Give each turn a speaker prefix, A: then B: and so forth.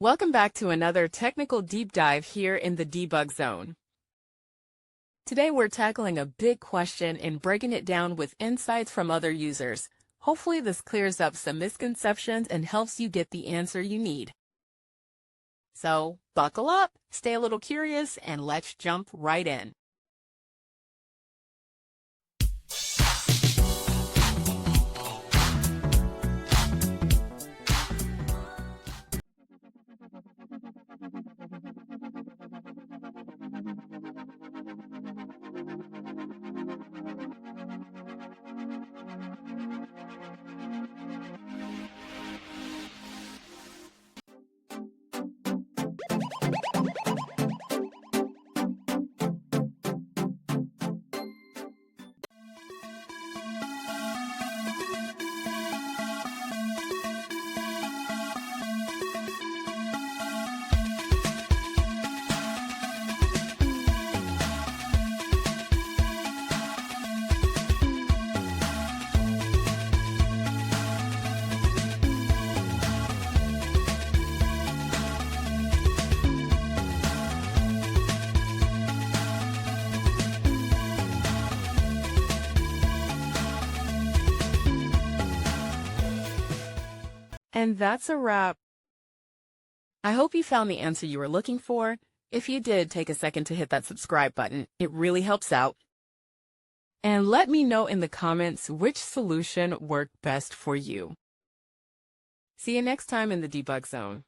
A: Welcome back to another technical deep dive here in the debug zone. Today we're tackling a big question and breaking it down with insights from other users. Hopefully this clears up some misconceptions and helps you get the answer you need. So buckle up, stay a little curious, and let's jump right in. And that's a wrap. I hope you found the answer you were looking for. If you did, take a second to hit that subscribe button. It really helps out. And let me know in the comments which solution worked best for you. See you next time in the debug zone.